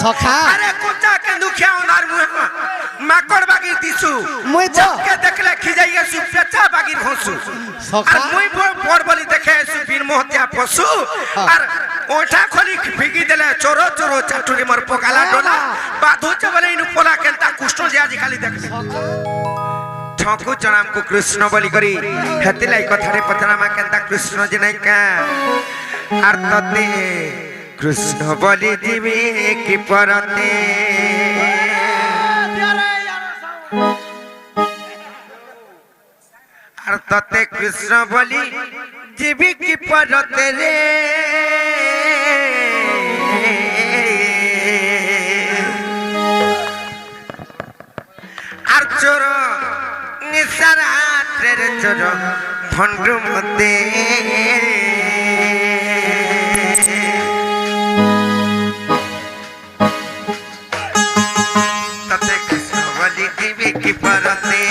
सखा अरे कुचा के दुखिया उनार मुहे माकड़ बागी दिसु मुई तो के देखले खिजाइए सु पेचा बागी घोसु सखा और मुई बड़ बली देखे सु बिन मोहतिया पशु और ओठा खोली फिगी देले चोरो चोरो चाटुरी मर पकाला डोला बाधु चबले इनु पोला केनता कुष्ठ जे आज खाली देखले छकु जनाम को कृष्ण बलि करी हेतिलाई कथारे पचनामा केनता कृष्ण जे नै का आर तते कृष्ण बलि जीवे की परते आर तते कृष्ण बलि जीवी की परते रे आर चोर निसारा तेरे चोर भंडू मते तते कृष्ण बलि जीवी की परते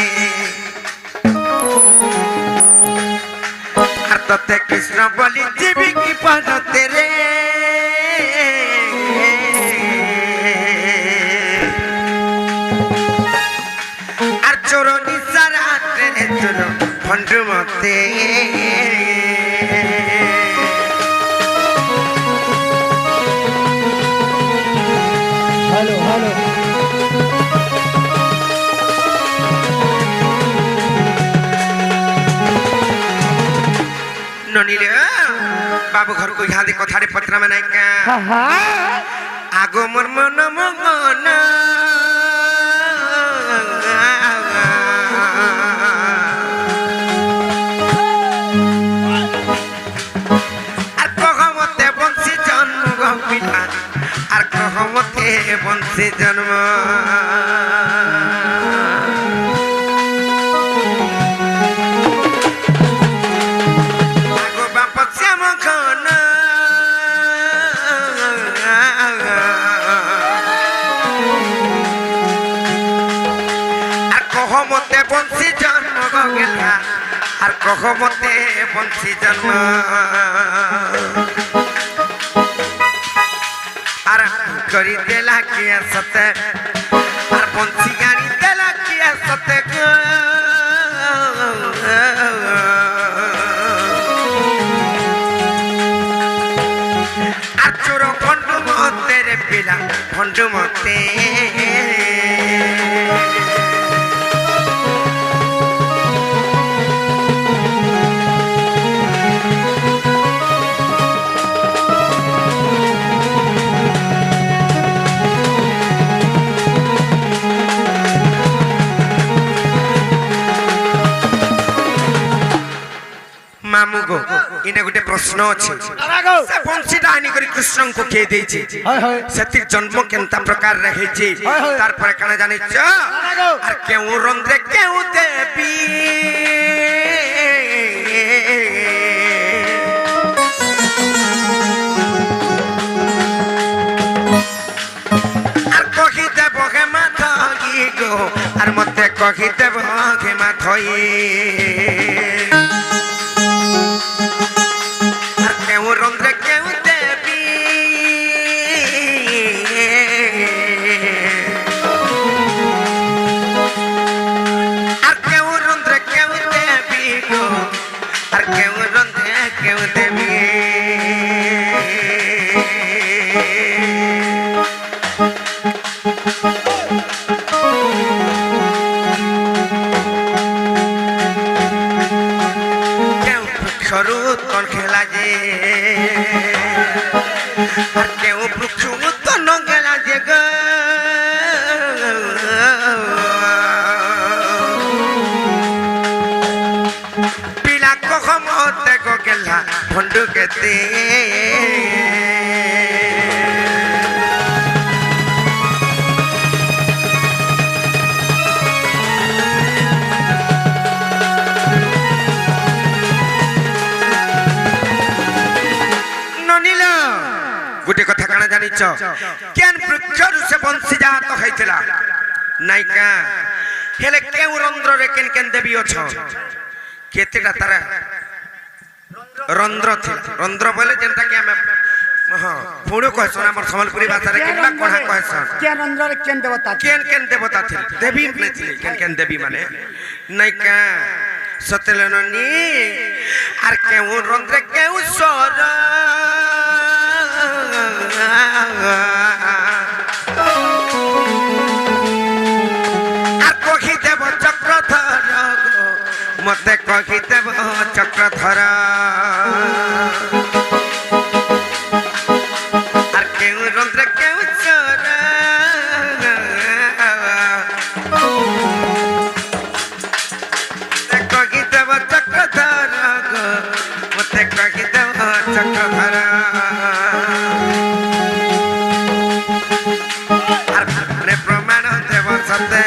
आर तते कृष्ण बलि जीवी की परते रे आर चोर निसारा तेरे चोर भंडू मते हेलो हेलो ननीले बाबू घर को यहाँ दे कथारे पत्रा में नहीं क्या आगो मोर मन मगन আর কহমতে বংশী জন্ম গপিলা আর কহমতে বংশী জন্ম আগো বাপ শ্যাম খান আর কহমতে বংশী জন্ম গেলা আর কহমতে বংশী জন্ম আর করি দেলা কিয়া সতে আর বংশী গাড়ি দেলা কিয়া সতে গো আর চোর ভণ্ডু মতে রে পিলা ভণ্ডু মতে मामू गो इने गोटे प्रश्न अछि से बंशीटा आनी करी कृष्ण को के देई छी सतिर जन्म केनता प्रकार रहे छी तार पर कना जानि छ आर केउ रंद्रे केउ देवी आर कहि देब के माथगी गो आर मते कहि देब के माथई रंद्रे केउ देवी आर केउ रंद्रे केउ देवी गो आर केउ रंद्रे केउ देवी केउ खरु कोन खेला जे আর কেউ বৃক্ষ তো নগেলা যে গ পিলা কখমতে গেলা ভন্ডু কেতে गोटे कथा काना जानिछ केन वृक्षरु से बंशी जात हैथिला नायिका हेले केउ रंध्र रे केन केन देवी अछ केतेटा तारा रंध्र थिला रंध्र बोले जेंता कि हमें हां पुणो कहसन हमर सम्बलपुरी भाषा रे कितना कोहा कहसन केन रंध्र रे केन देवता केन केन देवता थे देवी ने थे केन केन देवी माने नहीं का सतलननी आर केउ रंध्र केउ सर मते कही देव चक्रधर आर केउ रंध्र केउ चर कही देव चक्रधर मते कही देव चक्रधर आर ने प्रमाण देव सत्य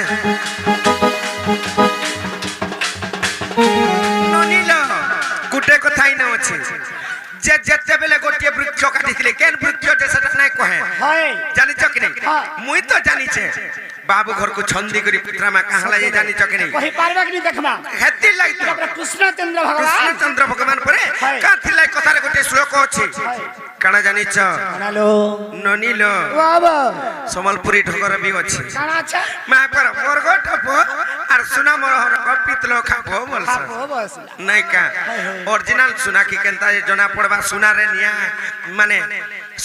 गुटे कथा ही न अछि जे जते बेले गोटे वृक्ष काटिथिले केन वृक्ष जे सेटा नै कहे हाय जानि छ कि नै मुई तो जानि छे बाबू घर को छंदी करी पुत्रा में कहला ये जानि छ कि नै कहि पारबा कि देखमा हेति लागित कृष्णचंद्र भगवान परे काथि लाई कथा रे गोटे श्लोक अछि काना जानि छ हेलो ननिलो बाबा सम्बलपुरी ढगर भी अछि काना छ मा पर मोर गोट पो आर सुना मोर हर पितलो खाबो बोलस बस नहीं का ओरिजिनल सुना की केनता जना पड़वा सुना रे निया माने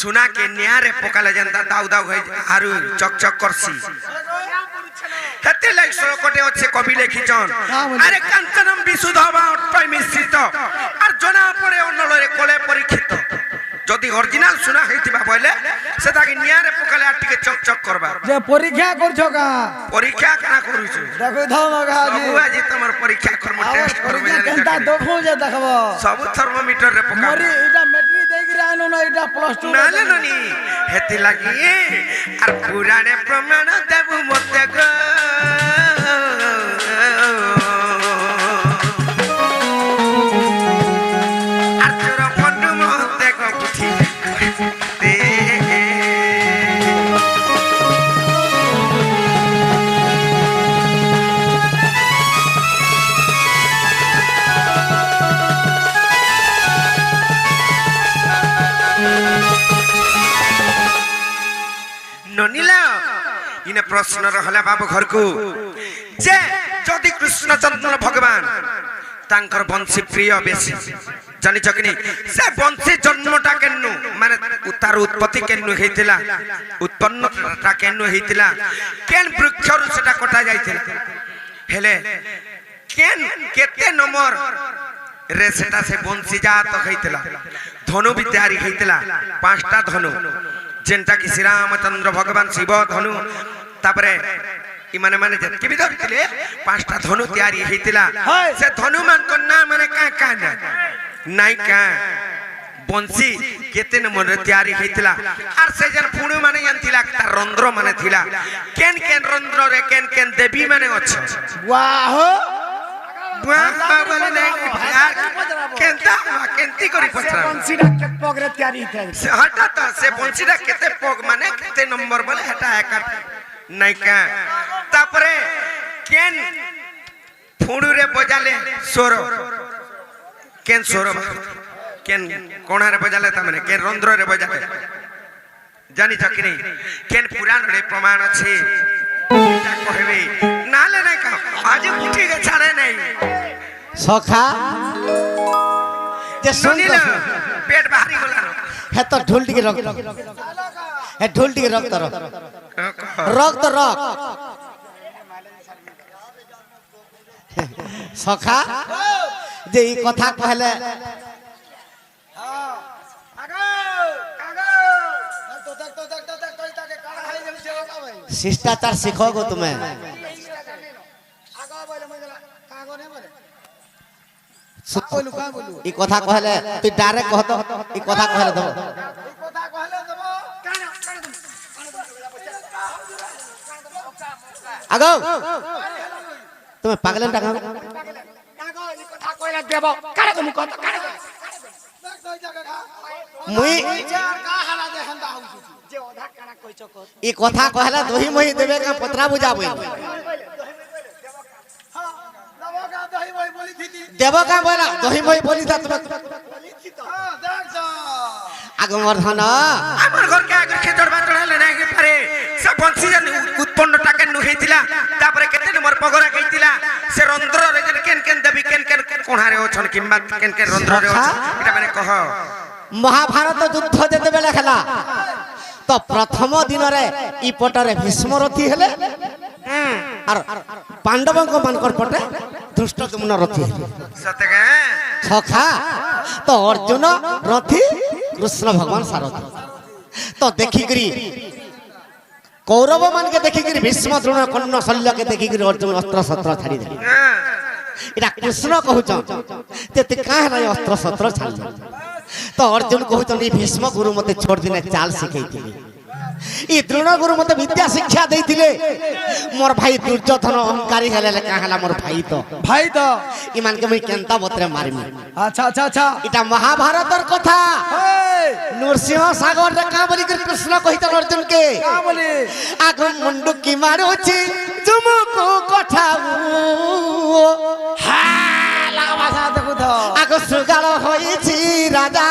सुना के निया रे पकाले जनता दाउ दाउ होई आरु चक चक करसी हते लाई श्लोकटे अछि कवि लेखिचन अरे कांचनम विशुद्धवा अट्टय मिश्रित आर जना पड़े अनल रे कोले परीक्षित जदि ओरिजिनल सुना हेतिबा बोले सेटा के निया रे पकाले आ टिके चक चक करबा जे परीक्षा करछो का परीक्षा कना करूछु देखो धमगा जी सब आज तमर परीक्षा करम टेस्ट करम केनता देखो जे देखबो सब थर्मोमीटर रे पका मरी इटा मैट्रिक देगी रानो ना इटा प्लस 2 नाले ननी हेति लागि आर पुराणे प्रमाण देबु मते गो आर तोर फंडु मते गो पुठी ते ननिला इने प्रश्न रहला बाबू घर को जे जदि कृष्णचंद्र भगवान तांकर वंशी प्रिय बेसी जानि छकनी से वंशी जन्मटा केनु माने उतार उत्पत्ति केनु हेतिला उत्पन्नटा केनु हेतिला केन वृक्षरु सेटा कटा जाइतिला हेले केन केते नंबर रे सेटा से वंशी जात हेतिला धनु भी तैयारी हेतिला पांचटा धनु जेंटा कि श्री रामचंद्र भगवान शिव धनु तापरे इ माने माने जति भी धरतिले पांचटा धनु तैयारी हेतिला से धनु मान को नाम माने का ना नाई का बंसी केते नंबर रे तैयारी हेतिला आर से जन पुणु माने यंतिला ता रंध्र माने थिला केन केन रंध्र रे केन केन देवी माने अछि वाह बोले नहीं यार केनता केनती करी पत्रा बंसीरा के पगरे तैयारी थे हटा तो से बंसीरा केते पग माने केते नंबर बोले हटा एक नहीं का तापरे केन फुडू रे बजाले सोरो केन सोरो केन कोणा रे बजाले ता माने केन रंध्र रे बजाले जानि छ कि नहीं केन पुराण रे प्रमाण अछि ता कहबे नाले नहीं का आज उठी के छाड़े नहीं सखा जे सुन सुनिल पेट भारी होला न है तो ढोल टिके रख है ढोल टिके रख तर रख तो रख सखा जे ई कथा कहले शिष्टाचार सिखोगो तुम्हें ई कथा कहले तू डायरेक्ट कह तो ई कथा कहले दबो आगो तुम्हें पागल टाका कथा कहले देबो कारे तुम कत कारे मुई ई कथा कहले दोही मोही देबे का पत्रा बुझाबो देबो का बोला दोही मोही बोली था तुम আগ মোর ধন আমার ঘরকে আগে খেজর বাচড় হেলে না কি পারে সে বংশী যেন উৎপন্ন টাকা নু হইতিলা তারপরে কেতে নম্বর পগরা কইতিলা সে রন্ধ্র রে যেন কেন কেন দেবী কেন কেন কোণারে অছন কিংবা কেন কেন রন্ধ্র রে অছন এটা মানে কহ মহাভারত যুদ্ধ যেতেবেলে খেলা তো প্রথম দিনরে ই পটরে ভীষ্ম রথী হেলে আর পাণ্ডবঙ্ক মানকর পটে ধৃষ্টদ্যুম্ন রথী হেলে সতকে সখা তো অর্জুন রথী কৃষ্ণ ভগবান সারথী তো দেখিকি কৌরব মানকে দেখিকি ভীষ্ম দ্রোণ কর্ণ শল্যকে দেখিকি অর্জুন অস্ত্র শস্ত্র ছাড়ি দেলে এটা কৃষ্ণ কহুছন যে তুই কাঁ হেলা অস্ত্র শস্ত্র ছাড়ি তো অর্জুন কহুছন এই ভীষ্ম গুরু মতে ছোট দিনে চাল শিখাইছিলি ই দ্রোণ গুরু মতে বিদ্যা শিক্ষা দেইছিলে মোর ভাই দুর্যোধন অহংকারী হেলে কাঁ হেলা মোর ভাই তো ইমানকে মুই কেনতা বতরে মারিমি আচ্ছা আচ্ছা আচ্ছা এটা মহাভারতের কথা নরসিংহ সাগর রে কা বলি কৃষ্ণ কহিতন অর্জুনকে কা বলি আগ মুন্ডু কি মারুছি জুমুকু কথাউ হ্যাঁ লাগা ভাষা দেখো তো আগ সুগাল হইছি রাজা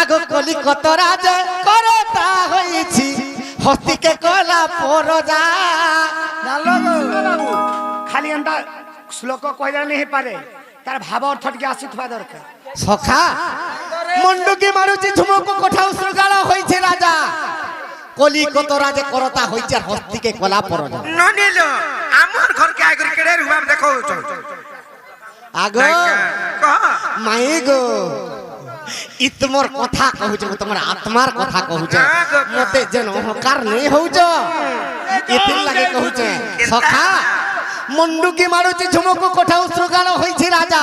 আগ কলিকত রাজা করতা হইছি হস্তিকে কলা পরজা জানলো বাবু খালি এন্তা শ্লোক কইলে নেই পারে তার ভাব অর্থ টিকে আসিথবা দরকার সখা মুন্ডু কি মারুছি ঝুমুকু কথাউ সুগাল হইছে রাজা কলিকত রাজা করতা হইছে হস্তিকে কলা পরজা ননিল আমার ঘরকে আগে কেড়ে রুবাম দেখো আগ কহ মাই গো ই তোমার কথা কহুছ তোমার আত্মার কথা কহুছ মতে যেন অহংকার নেই হউছ ইতির লাগে কহুছ সখা মুন্ডুকি মারুছি ঝুমুকু কোঠাও শ্রুগাল হইছে রাজা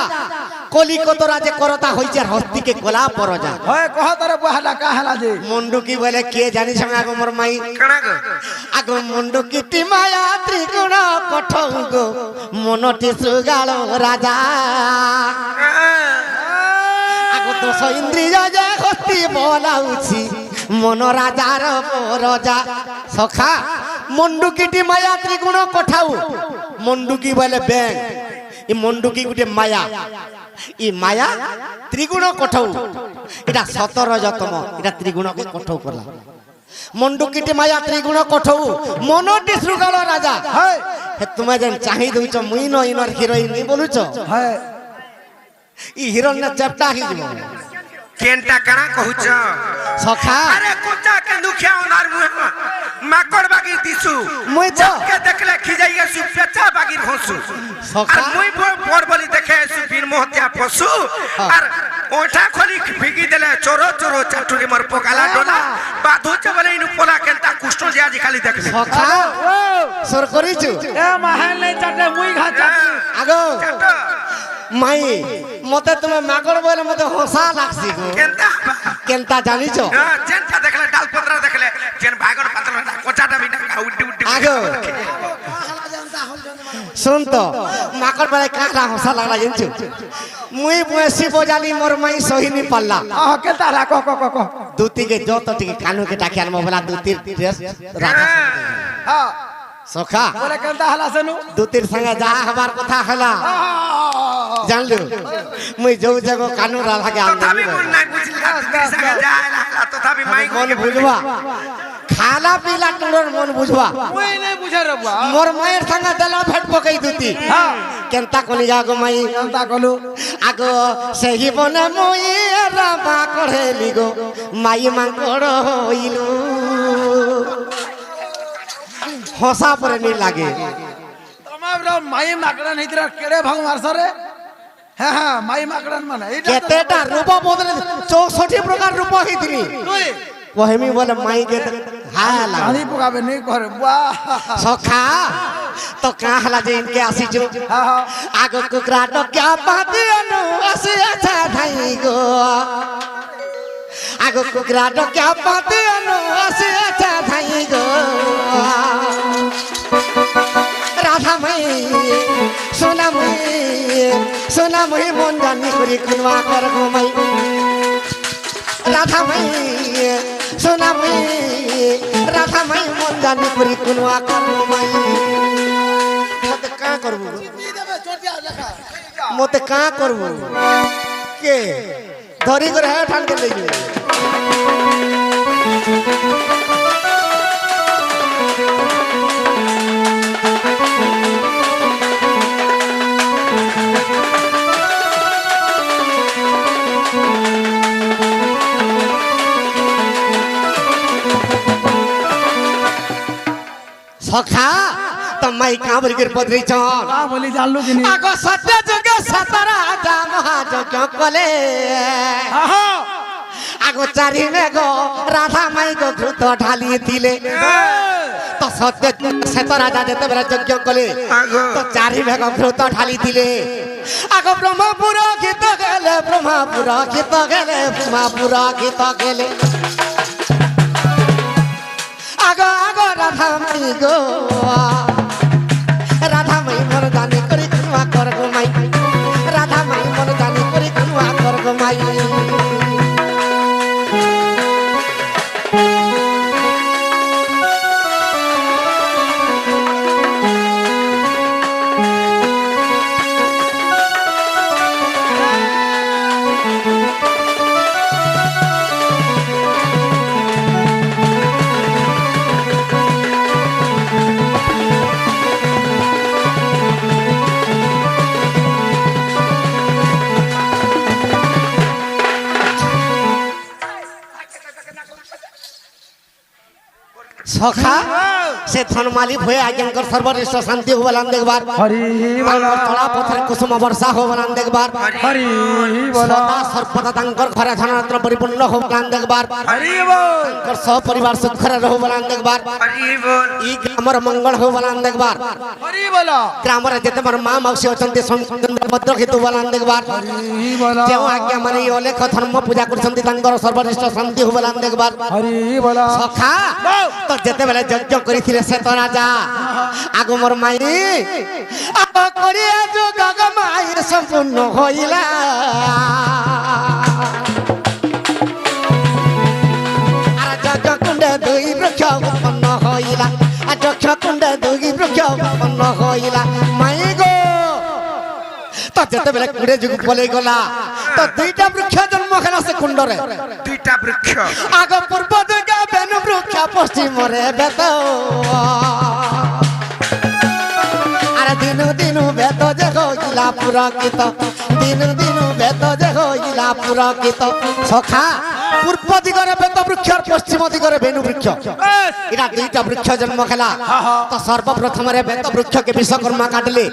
কলিকত রাজে করতা হইছে হস্তিকে কলা পরজা হয় কহ তারে বহালা কা হেলা যে মুন্ডুকি বলে কে জানিছ আগ মোর মাই কানা গো আগ মুন্ডুকি টি মায়া ত্রিগুণ কঠৌ গো মনটি শ্রুগাল রাজা দোষ ইন্দ্রিয় যে হস্তি বলাউছি মন রাজার পরজা সখা মন্ডুকিটি মায়া ত্রিগুণ কঠাউ মন্ডুকি বলে ব্যাং ই মন্ডুকি গুটে মায়া ই মায়া ত্রিগুণ কঠাউ এটা 17 যতম এটা ত্রিগুণকে কঠৌ করলা মন্ডুকিটি মায়া ত্রিগুণ কঠৌ মনটি শ্রুগাল রাজা হে তুমি যেন চাহি দউছ মুই ন ইনর হিরোইন বলুছ হয় ই হিরণ্য চেপটা হি দিব কেনটা কানা কহুছ সখা আরে কোচা কে দুখিয়া ওনার মুহ মাকড় বাগি দিছু মুই তো কে দেখলে খিজাই গেছু পেচা বাগি ঘসু সখা আর মুই পর বলি দেখে সুবীর মোহতিয়া পশু আর ওঠা খলি ফিকি দেলে চোরো চোরো চাটুরি মর পকালা ডোলা বাধুচ বলে ইনু পোলা কেনতা কুষ্ণ যে আজি খালি দেখলে সখা সর করিছু এ মাহেল নাই চাটে মুই ঘা চাটে আগো চাট মাই মতে তুমি মাগড় বলে মতে হসা লাগছি গো কেনতা কেনতা জানিছো চেনটা দেখলে ডাল পত্রা দেখলে যেন বাগড় পাতলা না কোচাটা বিনা উড্ডি উড্ডি আগো শুন তো মাকড় বলে কাহলা হসা লাগলা জানছো মুই বসি বজালি মোর মাই সহিনি পাল্লা আহ কে তারা ক ক ক ক দুতিকে যত টিকে কানুকে টাকি আনবো বলা দুতির ড্রেস রাখা হ্যাঁ সখা বলে কেনতা হালা সেনু দুতির সঙ্গে যা হবার কথা হলা জানলু মুই যৌ জাগো কানু রালাকে আল তথাপি মন নাই বুঝলা সঙ্গে যায়লা তথাপি মাই মন বুঝবা খালা পিলা তোর মন বুঝবা মুই নাই বুঝা রে বুয়া মোর মায়ের সঙ্গে দেলা ভেট পকাই দুতি হ্যাঁ কেনতা কলি যাগো মাই কেনতা কলু আগো সেই বনে মই রামা করেলি গো মাই মাঙ্কড় হইলু হসা পরে নি লাগে তোমার মাই মাকড়ান হইতরা কেড়ে ভাগ মারছরে হ্যাঁ হ্যাঁ মাই মাকড়ান মানে এইটা কেতেটা রূপ বদলে 64 প্রকার রূপ হইতিনি তুই কহেমি বলে মাই কে হায়া লাগে আনি পকাবে নি করে বুয়া সখা তো কাহলা যে ইনকে আসিছো হ্যাঁ হ্যাঁ আগো কুকরা তো क्या पातिनु আসি আছা ধাই গো আগো কুকরা তো क्या पातिनु আসি আছা ধাই গো রাধা মাই সোনা মাই মন জানি করি কুনবা কর গো মাই রাধা মাই সোনা মাই মন জানি করি কুনবা কর গো মাই মতে কা করবো মতে কা করবো কে ধরি করে হ্যাঁ ঠান্ডে লেগে সখা তোমায় কাবরিকের পদরি চল বলি জানলো যিনি আগ সত্য যুগে সতরা যা মহাযজ্ঞ কলে আগ চারি মেঘ রাধা মাই গো ঘৃত ঢালি দিলে তো সত্য শ্বেত রাজা যেতেবেলে যজ্ঞ কলে তো চারি মেঘ ঘৃত ঢালি দিলে আগ ব্রহ্মপুর গীত গেলে ব্রহ্মপুর গীত গেলে ব্রহ্মপুর গীত গেলে আগ আগ রাধা মাই গো রাধা মাই মন জানি করি কুয়া কর গো মাই রাধা মাই মন জানি করি কুয়া কর গো মাই সখা সে ধনমালি ভয়ে আজ্ঞাঙ্কর সর্বরিষ্ট শান্তি হবলান দেখবার হরি তাঙ্কর চলা পথরে কুসুম বর্ষা হবলান দেখবার হরি বল সদা সর্বদা তাঙ্কর ঘরে ধনরত্ন পরিপূর্ণ হবলান দেখবার হরি বল তাঙ্কর সপরিবার সুখরে রহবলান দেখবার হরি বল ই গ্রামর মঙ্গল হবলান দেখবার হরি বল গ্রামরে যেতে মোর মা মাউসী অଛନ୍ତି ভদ্র হেতু বলান দেখবার হরি বল যে আজ্ঞা মানে এই অলেখ ধর্ম পূজা করছেন তাঙ্কর সর্বরিষ্ট শান্তি হবলান দেখবার হরি বল সখা তো যেতেবেলে যজ্ঞ করিছিলে সে তো রাজা আগ মোর মাই করিয়া যোগ মাই সম্পূর্ণ হইলা আর যজ্ঞ কুণ্ডে দুই বৃক্ষ উৎপন্ন হইলা আর যজ্ঞ কুণ্ডে দুই বৃক্ষ উৎপন্ন হইলা মাই গো তো যেতেবেলে কুড়ে যুগ বলে গলা তো দুইটা বৃক্ষ জন্ম খেলা সে কুণ্ডরে দুইটা বৃক্ষ আগ পূর্ব দিকে বেনু বৃক্ষ পশ্চিমরে বেত আর দিনু দিনু বেত যে হইলা পুরকিত দিনু দিনু বেত যে হইলা পুরকিত সখা পূর্ব দিগরে বেত বৃক্ষ আর পশ্চিম দিগরে বেনু বৃক্ষ এটা দুইটা বৃক্ষ জন্ম খেলা তো সর্বপ্রথমরে বেত বৃক্ষকে বিশ্বকর্মা কাটলে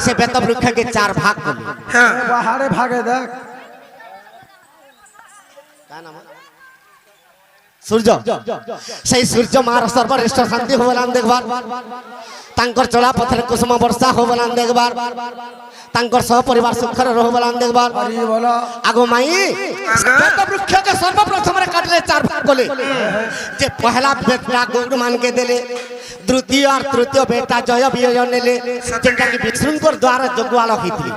সে বেত বৃক্ষকে চার ভাগ করলে হ্যাঁ বাহারে ভাগে দেখ সূর্য সেই সূর্য মার সর্বশ্রেষ্ঠ শান্তি হবলান দেখবার তাঙ্কর চলা পথরে কুসুম বর্ষা হবলান দেখবার তাঙ্কর সহপরিবার সুখরে রহবলান দেখবার হরি বল আগো মাই বেত বৃক্ষকে সর্বপ্রথমরে কাটলে চার ভাগ করলে যে পহলা বেটা গৌর মানকে দিলে দ্বিতীয় আর তৃতীয় বেটা জয় বিজয় নেলে যেটাকে বিশৃঙ্খর দ্বারা যজ্ঞাল হইতলি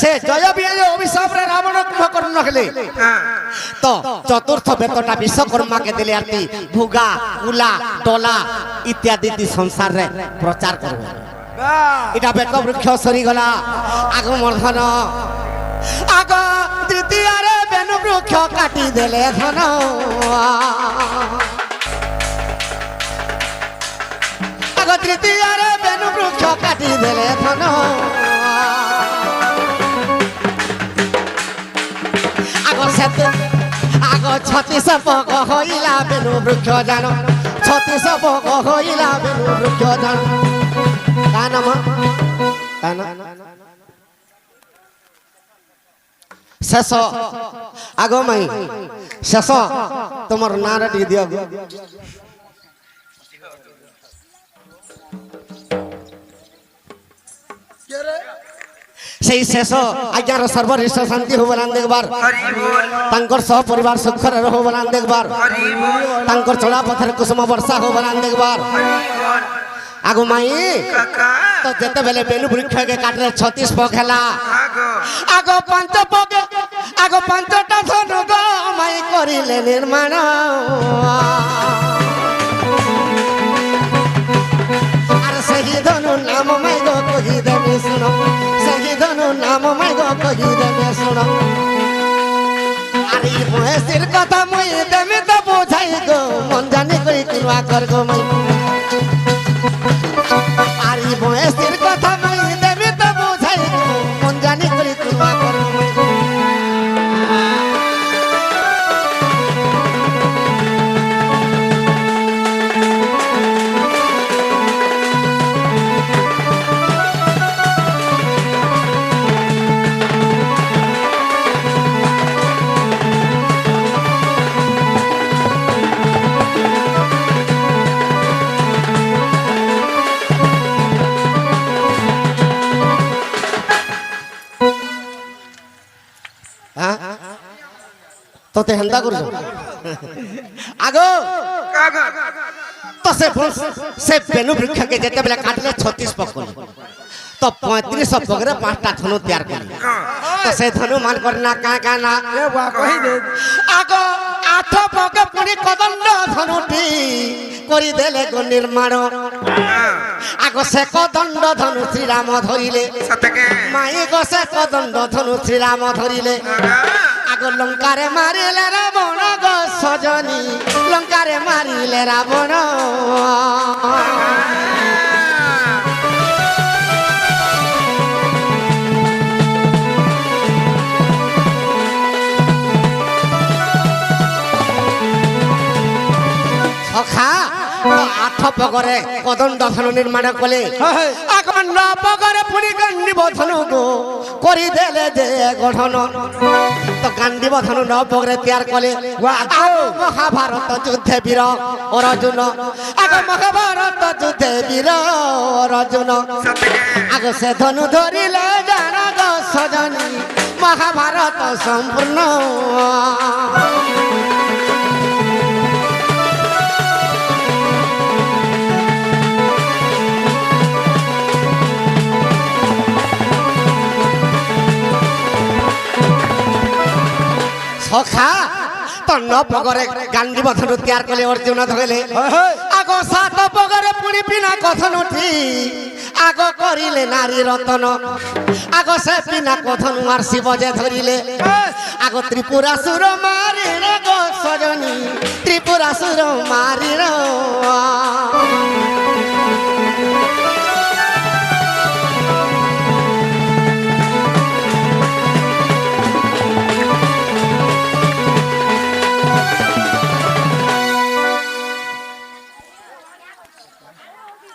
সে জয় বিজয় অভিশাপরে রাবণ কুম্ভকর্ণ হেলে তো চতুর্থ বেতটা বিশ্বকর্মাকে দিলে আর কি ভুগা কুলা ডলা ইত্যাদি সংসারে প্রচার করবে এটা বেত বৃক্ষ সরিগলা আগ মর্ধন আগ তৃতীয়ারে বেনু বৃক্ষ কাটি দেলে ধন আগ তৃতীয়ারে বেনু বৃক্ষ কাটি দেলে ধন আগ সেত আগ 36 পগ হইলা বেনু বৃক্ষ জানো 36 পগ হইলা বেনু বৃক্ষ জানো কানাম কানা শেষ আগ মাই শেষ তোমার নাঁটা টিকে দিও সেই শেষ আজ্ঞার সর্বশ্রেষ্ঠ শান্তি হবলান দেখবার তাঙ্কর সহ পরিবার সুখরে রহবলান দেখবার তাঙ্কর চলা পথের কুসুম বর্ষা হবলান দেখবার আগো মাই তো যেতেবেলে বেনু বৃক্ষকে কাটলে 36 পগ হেলা আগ 5 পগ আগ 5টা ধনু গো মাই করিলে নির্মাণ আর সেই ধনু নাম মাই গো কহি দেবে শুনো সেই ধনু নাম মাই গো কহি দেবে শুনো আগ 5 পগ আগ 5টা ধনু গো মাই করিলে নির্মাণ আর সেই ধনু নাম মাই গো কহি দেবে শুনো সেই ধনু নাম মাই গো কহি দেবে শুনো আরে বয়সের কথা মই দেমি তো বোঝাই গো মন জানি কই কুয়া কর গো মই আরে বয়সের কথা মই দেমি তো বোঝাই গো মন জানি কই কুয়া কর গো মই তোতে হেন্দা করছো আগো তো সে বেনু বৃক্ষকে যেতেবেলে কাটলে 36 পক কলি তো 35 পকরে 5টা ধনু তৈয়ার কলি তো সে ধনু মান করে না কা না আগো 8 পকে পুনি কদণ্ড ধনুটি করি দেলে গো নির্মাণ আগো সে কদণ্ড ধনু শ্রীরাম ধরিলে মাই গো সে কদণ্ড ধনু শ্রীরাম ধরিলে আগো লঙ্কারে মারিলে রাবণ গো সজনী লঙ্কারে মারিলে রাবণ সখা 8 পগরে কদণ্ড ধনু নির্মাণ কলে এখন 9 পগরে পুনি গান্ডীব ধনু গো করি দেলে যে গঠন তো গান্ডীব ধনু 9 পগরে তৈয়ার কলে মহাভারত যুদ্ধে বীর অর্জুন আগে মহাভারত যুদ্ধে বীর অর্জুন আগে সে ধনু ধরিলে জান গো সজনী মহাভারত সম্পূর্ণ সখা তো 9 পগরে গান্ডীব ধনু তৈয়ার কলে অর্জুন ধরিলে আগো 7 পগরে পুনি বিনা কথনুটি আগো করিলে নারী রতন আগো সে বিনা কথনু আর শিব যে ধরিলে আগো ত্রিপুরাসুর মারিল গো সজনী ত্রিপুরাসুর মারিল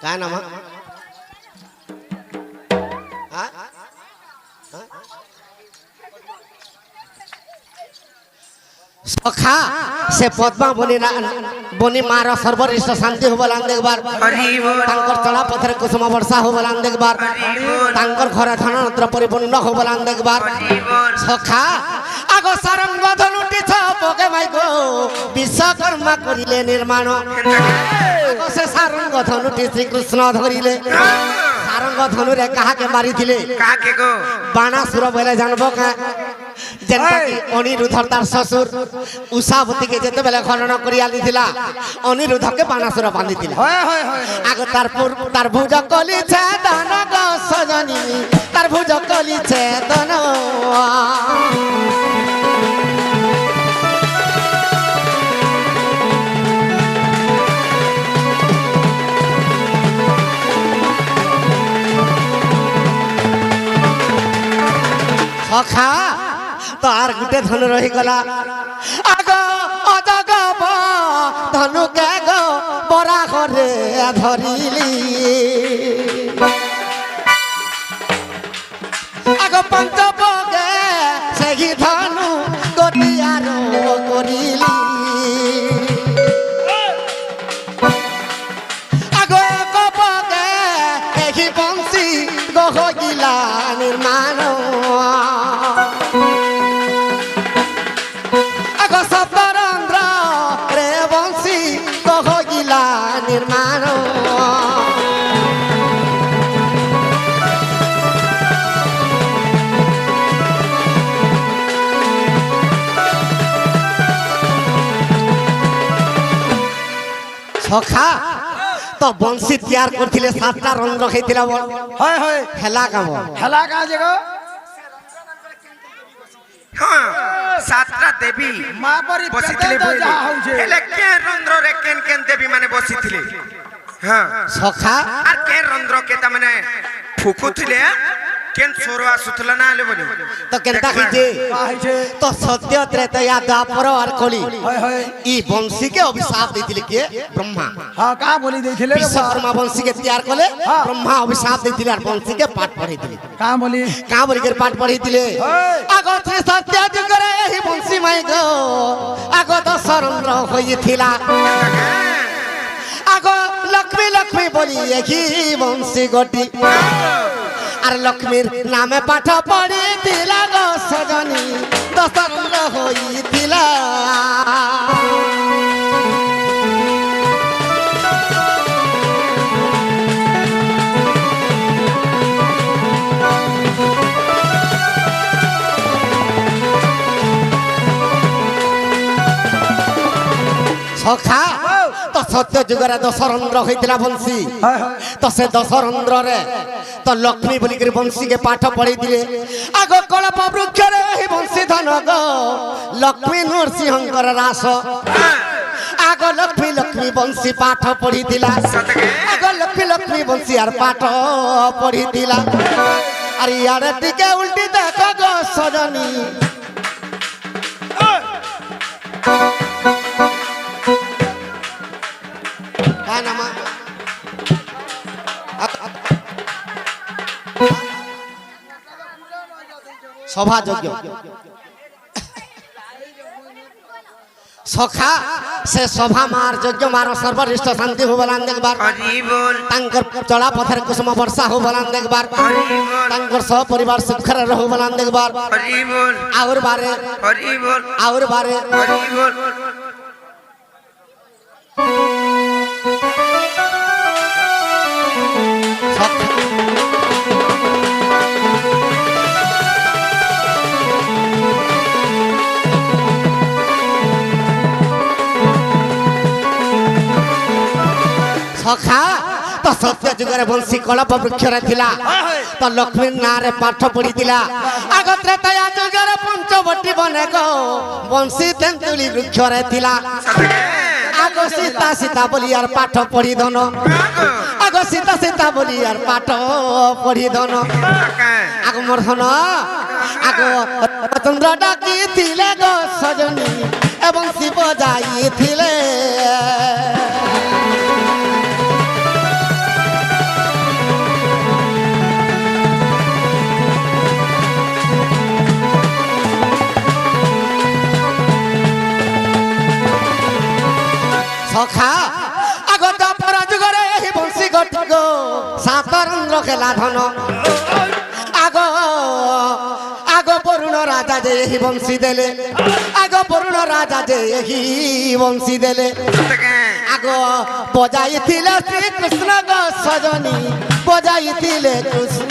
काय नाम सखा से पद्मा बनी मार सर्वरिष्ठ शांति हो बलान देखबार तांकर चला पथरे कुसुम वर्षा हो बलान देखबार तांकर घरे धनरत्न परिपूर्ण हो बलान देखबार सखा आगो सारंग धनुटी छपके माइको विश्वकर्मा करिले निर्माण आगो से सारंग धनुटी श्री कृष्ण धरिले सारंग धनुरे काहा के मारी थिले काहा के गो बाणासुर बोले जानबो का जेनता कि अनिरुद्ध तार ससुर उषावती के जेते बेले खनन करिया दिथिला अनिरुद्ध के बाणासुर बांधी थिला आगो तार भुज कली छेदन गो सजनी तार भुज कली छेदन सखा तो आर गुटे धनु रही गला आगो अजग धनु के गो बरा घरे धरिली आगो पंचपगे सेही धनु गोटियार करिली आगो एक पगे एही बंसी गहगिला निर्माण निर्माण सखा तो बंसी तैयार करथिले 7टा रंग रखैथिला बोल হয় হয় हेला का बोल খেলা কা জেগো হ্যাঁ সাতটা দেবী মা পরি বসিଥିଲେ পেটে তো বইলে যাহা হଉଛି। হেলে কে রন্ধ্রে কেন কেন দেবী মানে বসিଥିଲେ হ্যাঁ সখা আর কে রন্ধ্র কে তা মানে ফুকুଥିଲେ কেন স্বর আসুଥିଲା না হেলে বলি তো কেনতা হইছে কা হইছে তো সত্য ত্রেতয়া দ্বাপর আর কলি হয় হয় ই বংশীকে অভিশাপ ଦେଇଥିଲେ কিଏ ব্রহ্মা হ্যাঁ কা বলি ଦେଇଥିଲେ রে বাবা? বিশ্বকর্মা বংশীকে তৈয়ার কলে হ্যাঁ। ব্রহ্মা অভিশাপ ଦେଇଥିଲେ আর বংশীকে পাঠ পড়াইଥିଲେ কা বলি কাঁ বলিकर পাঠ পড়াইଥିଲେ হয়। আগ শ্রী সত্য যুগরে ଏହି বংশী মাই গো আগ দশরন্ধ্র হইଥିଲା আগ লক্ষ্মী লক্ষ্মী বলি একই বংশী গটি আর লক্ষ্মীর নামে পাঠ পড়িଥିଲା গো সজনী দশরন্ধ্র হইଥିଲା সখা তো সত্য যুগরে দশরন্ধ্র হইଥିଲା বংশী হয় হয় তো সে দশরন্ধ্রে তো লক্ষ্মী বলিকি বংশীকে পাঠ পড়াই দিলে আগ কଳପ ବୃକ୍ଷରେ ଏହି ବଂଶୀ ଧନ গো লক্ষ্মী নৃসিংহଙ୍କର রাস আগ লক্ষ্মী লক্ষ্মী বংশী পাঠ পড়িଥିଲା আগ লক্ষ্মী লক্ষ্মী বংশী আর পাঠ পড়িଥିଲା আর ইয়ারে টিকে উল্টি দেখ গো সজনী काय नामा সভা যজ্ঞ সখা সে সভা মার যজ্ঞ মার সর্বরিষ্ট শান্তি হবলান দেখবার হরি বল তাঙ্কর চলা পথের কুসুম বর্ষা হবলান দেখবার হরি বল তাঙ্কর সহ পরিবার সুখরে রহবলান দেখবার হরি বল আউর বারে হরি বল আউর বারে হরি বল সখা তো সত্য যুগরে বংশী কଳପ বৃক্ষরে ଥିଲା তো লক্ষ্মীর নাঁরে পাঠ পড়িଥିଲା আগ ত্রেতয়া যুগরে পঞ্চবটী বনে গো বংশী তেନ୍ତୁଳି বৃক্ষরে ଥିଲା আগ সীতা সীতা বলি আর পাঠ পড়ি ধন আগ সীতা সীতা বলি আর পাঠ পড়ি ধন আগ মোর ধন আগ চন্দ্র ডাকিଥିଲେ গো সজনী এবং শিব যাইଥିଲେ সখা আগত পরাযুগরে এই বংশী গটি গো সাতরন্ধ্র খেলা ধন আগ আগ বরুণ রাজা যে এই বংশী দেলে আগ বরুণ রাজা যে এই বংশী দেলে আগ বজাইছিলে শ্রীকৃষ্ণ গো সজনী বজাইছিলে কৃষ্ণ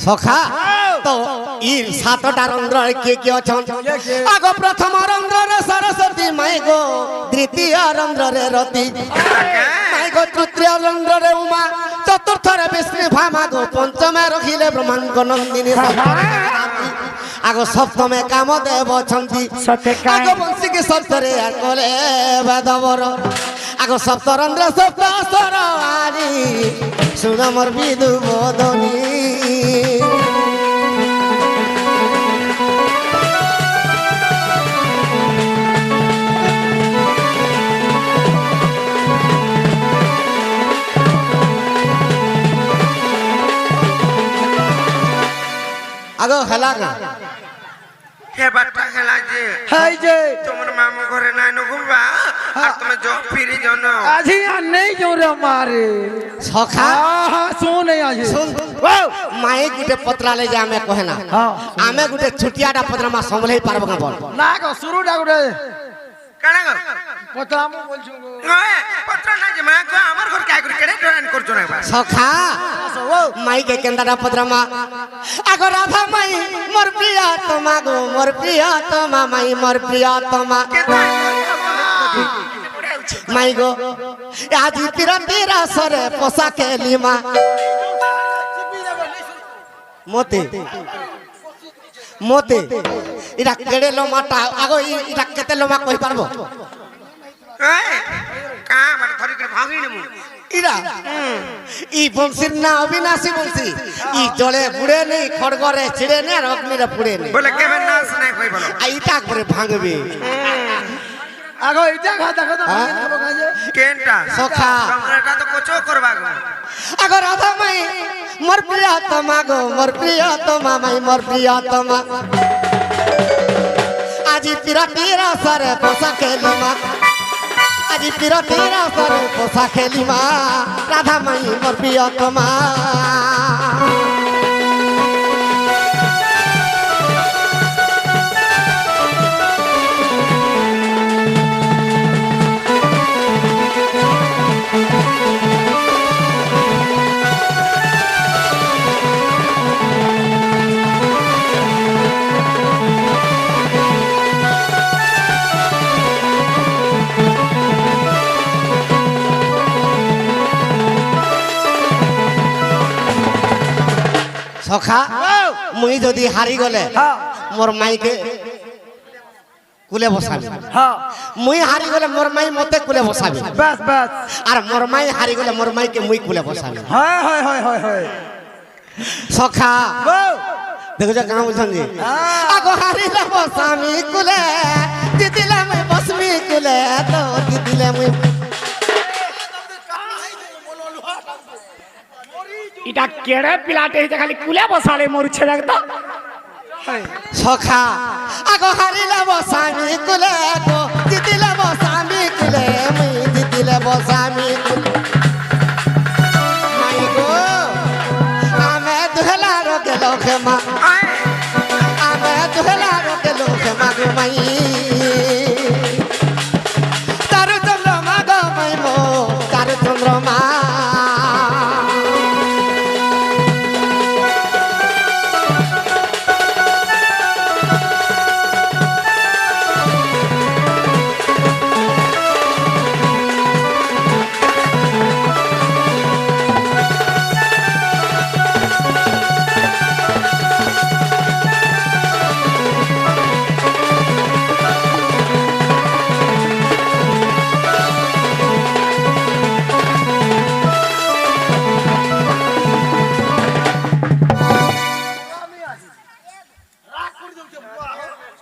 সখা তো ই সাতটা রন্ধ্রে কে কে অছন আগ প্রথম রন্ধ্রে সরস্বতী মাই গো দ্বিতীয় রন্ধ্রে রতি মাই গো তৃতীয় রন্ধ্রে উমা চতুর্থরে বিষ্ণু ভামা গো পঞ্চমে রখিলে ব্রহ্মাঙ্গ নন্দিনী আগ সপ্তমে কামদেব অছন্তি আগ বংশীকে সপ্তরে আর কলে বেদবর আগ সপ্তরন্ধ্র সপ্তস্বর আরি শুন মোর বিদু বদনী আগো হেলা না হে বাটা হেলা যে হাই যে তোমার মামু ঘরে নাই নগুবা আর তুমি জব ফিরি জন্য আজি আর নেই জোরে মারে সখা আহা শুনে আজি শুন মায়ে গুটে পত্রালে যে আমি কহে না হ্যাঁ আমি গুটে ছুটিয়াটা পত্রা মা সম্ভলেই পারব না বল না গো শুরুটা গুটে কানা কর পতলা মু বলছু গো নয় পত্র না যে মা কো আমার ঘর কাই করে কেড়ে টরান করছো না বা সখা মাই কে কেন্দাটা পদ্রমা আগো রাধা মাই মোর প্রিয় তোমা গো মোর প্রিয় তোমা মাই মোর প্রিয় তোমা মাই গো আজি তিরন্দির সরে পোষা খেলি মা মতে মতে এটা কেড়ে লোমাটা আগো এটা কেতে লোমা কই পারবো কা মানে ধরি করে ভাঙি নেমু ইরা ই বংশীর না অবিনাশী বংশী ই জলে বুড়ে নেই খড়গরে ছিড়ে নে আর অগ্নিরে পুড়ে নে বলে কেবে নাচ নাই কই বলো এইটা করে ভাঙবে আগো এটা খা দেখো তো খাবো কাজে কেনটা সখা তোমরা এটা তো কোচো করবা গো আগো রাধা মাই মোর প্রিয় তোমা গো মোর প্রিয় তোমা মাই মোর প্রিয় তোমা আজি তিরতির সরে পোষা খেলি মা আজি তিরতির সরে পোষা খেলি মা রাধা মাই মোর প্রিয় তোমা সখা মুই যদি হারি গলে মোর মাইকে কুলে বসাবি হ্যাঁ মুই হারি গলে মোর মাই মতে কুলে বসাবি বাস বাস আর মোর মাই হারি গলে মোর মাইকে মুই কুলে বসাবি হয় হয় হয় হয় হয় সখা গো দেখো যা কেন বলছেন যে আগো হারিলে বসামি কুলে জিতিলে মুই বসমি কুলে তো জিতিলে মুই এটা কেড়ে পিলাতে হইছে খালি কুলে বসালে মরুছে একদম সখা আগো হারিলে বসামি কুলে তো জিতিলে বসামি কুলে মুই জিতিলে বসামি কুলে মাই গো আমে দুহলা রোকে লোকে মা আমে দুহলা রোকে লোকে মা গো মাই তারু চন্দ্রমা গো মাই মো তারু চন্দ্রমা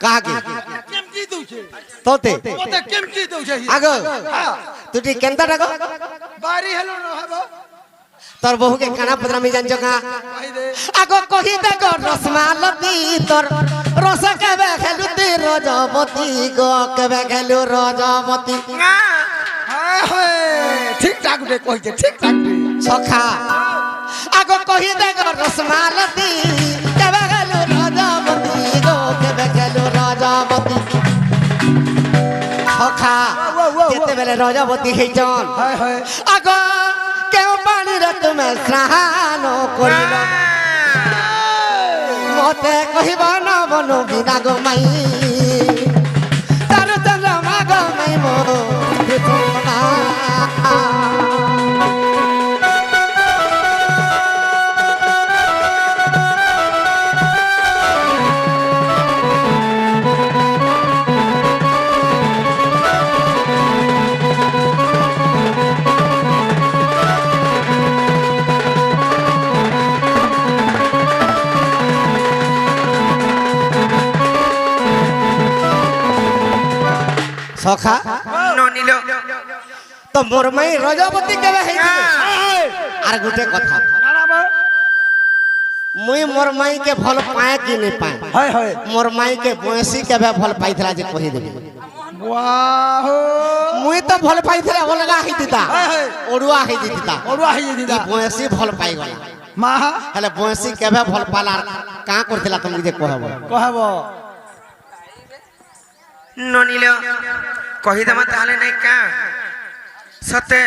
কাকে কেমতি দউছে তোতে ওতে কেমতি দউছে আগো তুই কেনতা ডাকো বাড়ি হেলো ন হবো তোর বহুকে কানা পদরামি জানছ কা কই দে আগো কহি দেখো রসমালতি তোর রস কেবে খেলুতি রজবতী গো কেবে খেলু রজবতী হ্যাঁ হ্যাঁ ঠিক ঠাক দে কইছে ঠিক ঠাক দে সখা আগো কহি দেখো রসমালতি কেবে খেলু রজবতী গো কেবে খেলু রজবতী সখা যেতেবেলে রজবতী হইছন হয় হয় আগো কেউ পানিরে তুমি স্নান করিল মতে কহিব নবনু বিনা গো মাই তারু চন্দ্রমা গো মাই মো চন্দ্রমা সখা ননিল তো মোর মাই রজবতী কেবে হইছিল আর গোটে কথা মুই মোর মাইকে ভাল পায় কি নাই পায় হয় হয় মোর মাইকে বয়সী কেবে ভাল পাইছিলা যে কহি দেবি বাহ মুই তো ভাল পাইছিলা অলগা হই দিতা হয়, হয়। ওড়ুয়া হই দিতা ওড়ুয়া হই দিদা বয়সী ভাল পাই গলা মা হেলে বয়সী কেবে ভাল পালা কা করছিলা তুমি যে কহব কহব ননিল কহিদেমা তাহলে নাই কা সতে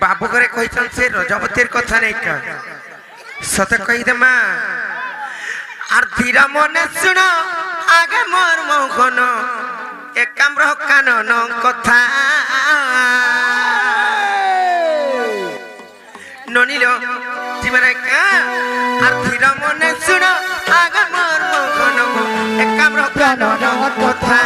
বাবু ঘরে কইছন সে রজবতীর কথা নাই কা সতে কহিদেমা আর ধীরা মনে শুন আগে মোর মৌখন একাম্র কানন কথা ননিল জীবনে কা আর ধীরা মনে শুন আগে মোর মৌখন একাম্র কানন কথা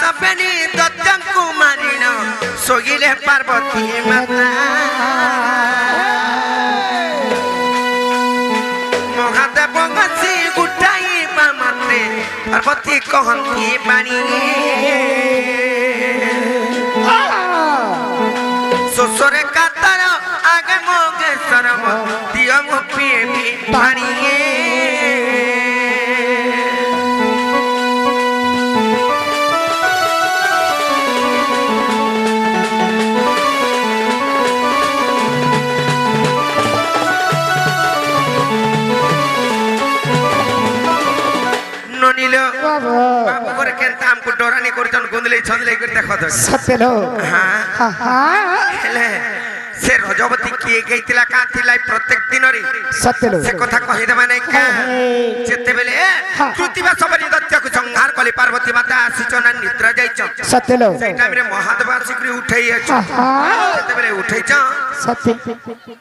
সবেনি দত্তঙ্কু মারিন সগিলে পার্বতী মাতা মহাদেব গছি গুটাই মাতে পার্বতী কহন্তি বাণী শ্বশুরে কাতর আগে মগে সরম দিয় মো প্রেমী বাণী বাবু করে কেনতা আমকু ডরানি করছন গুন্দলে ছন্দলে করে দেখো তো সতেলো হ্যাঁ হেলে সে রজবতী কি গইতিলা কাঁথিলাই প্রত্যেক দিনরি সতেলো সে কথা কহি দেবা নাই কা যেতে বেলে কৃতিবা সবরি দত্তকু সংহার কলি পার্বতী মাতা আসিছন নিদ্রা যাইছ সতেলো সেই টাইমে মহাদেব আসিকরি উঠাই আছ যেতে বেলে উঠাইছ সতে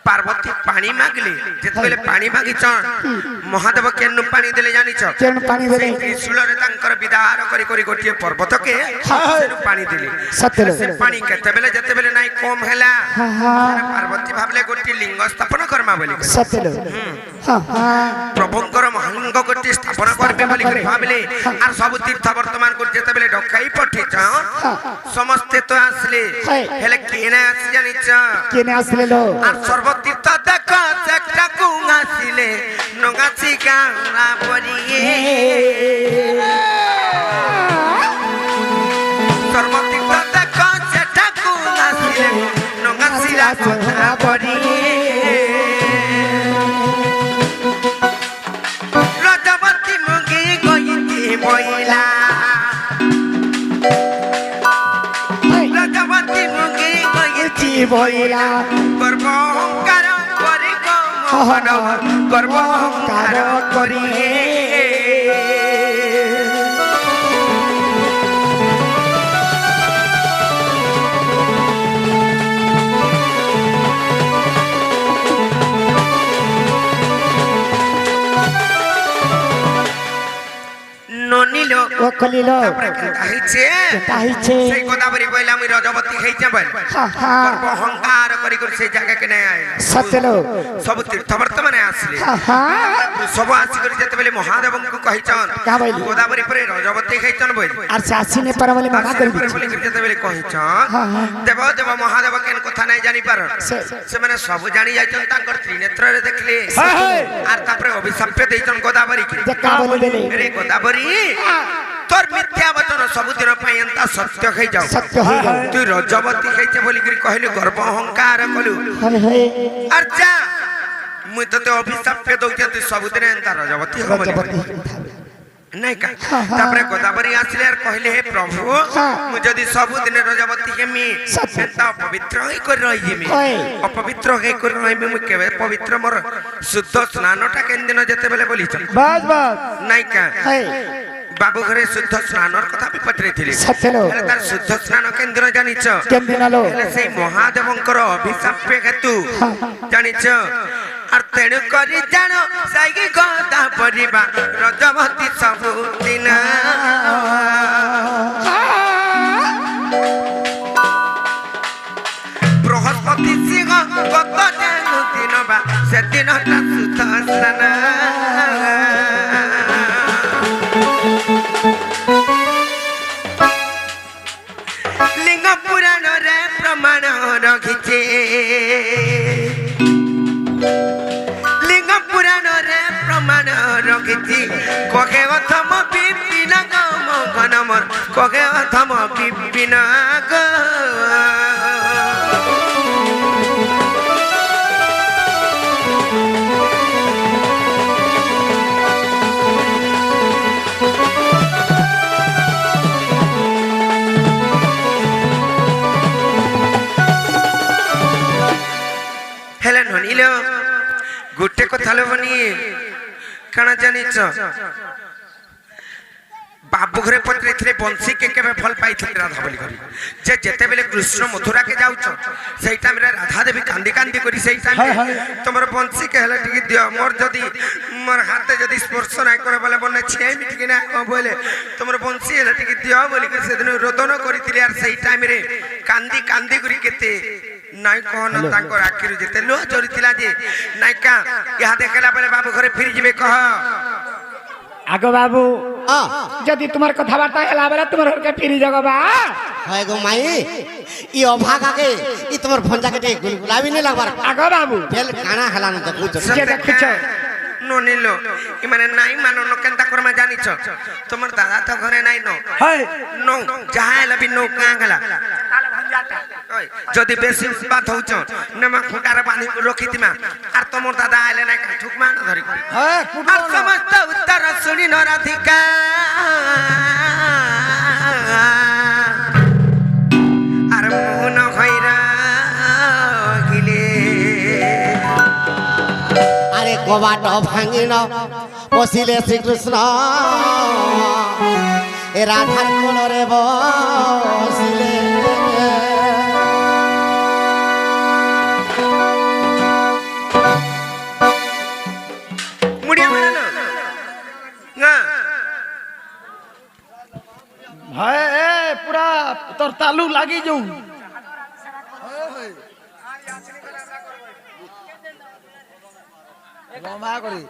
পার্বতী পানি মাগলি যেতে বেলে পানি মাগিছ মহাদেব কেনু পানি দেলে জানিছ কেন পানি দেলে ত্রিশূলরে তাঙ্কর বিদার করি করি গোটিয়ে পর্বতকে সেনু পানি দিলি সতেলো সে পানি কেতেবেলে যেতেবেলে নাই কম হেলা পার্বতী ভাবলে গোটি লিঙ্গ স্থাপন কর্মা বলি সতেলো প্রভুঙ্কর মহালিঙ্গ গোটি স্থাপন করবে বলি করে ভাবলে আর সব তীর্থ বর্তমান করে যেতেবেলে ডকাই পঠিছ সমস্তে তো আসলে হেলে কেনে আসি জানিছ কেনে আসলে লো আর সর্বতীর্থ দেখ একটা কুং আসিলে নগাছি গাঁরা পড়িয়ে সর্বতীর্থ দেখ সেটা কুং আসিলে নগাছিলা কথা পড়িয়ে রজবতী মুখে গইতে বইলা রজবতী মুখে গইতে বইলা গর্ব অহংকার করে মোহন গর্ব অহংকার করি ননিল ও কলিলো তাহিছে তাহিছে সেই গোদাবরী বইলা আমি রজবতী খাইছে বল গর্ব অহংকার করি করে সেই জায়গাকে নেই আইলা সতেলো সব তীর্থ বর্তমানে আসলে সব আসি করে যেতে বলে মহাদেবଙ୍କୁ কহিছন কা বইলি গোদাবরী পরে রজবতী খাইছন বই আর সে আসিনে পারা বলে মানা করি বলে যেতে বলে কহিছন দেব দেব মহাদেব কেন কথা নাই জানি পার সে মানে সব জানি যাইছন তাঙ্কর ত্রিনেত্ରରେ দেখলে আর তারপরে অভিশাপে দেইছন গোদাবরী কি যে কা বলে দেলে রে গোদাবরী তোর মিথ্যা বচন ସବୁদিନ ପାଇଁ ଏନ୍ତା ସତ୍ୟ ହେଇଯାଉ সত্য হয়ে গেল তুই ରଜବତୀ ହେଇଛେ ବୋଲିକିରି କହିଲୁ ଗର୍ବ ଅହଙ୍କାର କଲୁ হরে ହଏ আর যা মুই তোতে অভিশাপ পে দউছে তুই ସବୁଦିନ ଏନ୍ତା ରଜବତୀ ହବ ବୋଲି রজবতী নাই কা তারপরে গোদাবরী আসলে আর কহিলে হে প্রভু মু যদি ସବୁদিন রজবতী হেমি এন্তা অপবিত্র হই করে রই যিমি অপবিত্র হই করে রইমি মু কেবে পবিত্র মোর শুদ্ধ স্নানটা কেন দিন যেতেবেলে বলিছ বাস বাস নাই কা হয়ে বাবু ঘরে শুদ্ধ স্নানর কথা আমি পচারিଥିଲି সতেলো ହେଲେ ତାର ଶୁଦ୍ଧ ସ୍ନାନ କେନ୍ଦ୍ର ଜାଣିଛ কেন দিনালো ହେଲେ ସେଇ ମହାଦେବଙ୍କର ଅଭିଶାପ ହେତୁ ଜାଣିଛ আর ତେଣୁ କରି ଜାଣ ସାଇକି ଗଦା ପରିବା ରଜବତୀ ସବୁଦିନ ବୃହସ୍ପତି ସିଂହ ଗତ ଯେଉଁ ଦିନ ବା ସେଦିନଟା ଶୁଦ୍ଧ ସ୍ନାନ লিঙ্গ পুরাণরে প্রমাণ রখিছে লিঙ্গ পুরাণরে প্রমাণ রখিছি কহে অথম বিপিন গণ মর কহে অথম বিপিন রাধালো বনি কাণ জানিছ বাবু ঘরে পত্রে বংশী কে কেবে ফল পাইଥିଲେ রাধা বলি করি যে যেতেবেলে কৃষ্ণ মথুরা কে যাউছ সেই টাইমে রাধা দেবী কান্দি কান্দি করি সেই টাইমে তোমার বংশী কে হলে টিকে দিও মোর যদি মোর হাতে যদি স্পর্শ নাই করে বলে বনে ছেমি টিকে না বলে তোমার বংশী হলে টিকে দিও বলি করে সেদিন রোদন করিଥିଲେ আর সেই টাইমে কান্দি কান্দি করি কেতে নাই কোন তাঙ্কর আখিরু যেতে লো জরিଥିଲା যে নাইকা ইহা দেখলা বলে বাবু ঘরে ফিরি যাবে কহ আগো বাবু হ্যাঁ যদি তোমার কথাবার্তা এলা বেলা তোমার ঘরকে ফিরি যাগো বা হয় গো মাই ই অভাগ আগে ই তোমার ভঞ্জা কেটে গুলগুলাবি নে লাগবার আগো বাবু বেল কানা হেলানো দেখুছ যে দেখুছ ননিল ইমানে নাই মানো ন কেনতা করমা জানিছ তোমার দাদা তো ঘরে নাই ন হয় নো যাহা এলা বি নো কাঁ গলা যদি বেশি উৎপাত হউছ নেমা খুঁটার বাঁধি রখিতিমা আর তোমার দাদা আইলে নাই ঠুকমা না ধরি হ্যাঁ আর সমস্ত উত্তর শুনি ন রাধিকা আর মোহন হইরা গিলে আরে কবাট ভাঙিল বসিলে শ্রীকৃষ্ণ এ রাধার কোলরে বসিলে মুড়িয়া বেরালো না হয় এ পুরা তোর তালু লাগি যাও লম্বা করি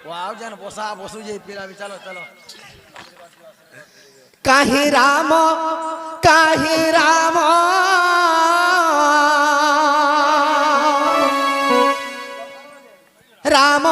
ওয়াও জান বসা বসু যে পিলা চলো চলো কাহি রাম রাম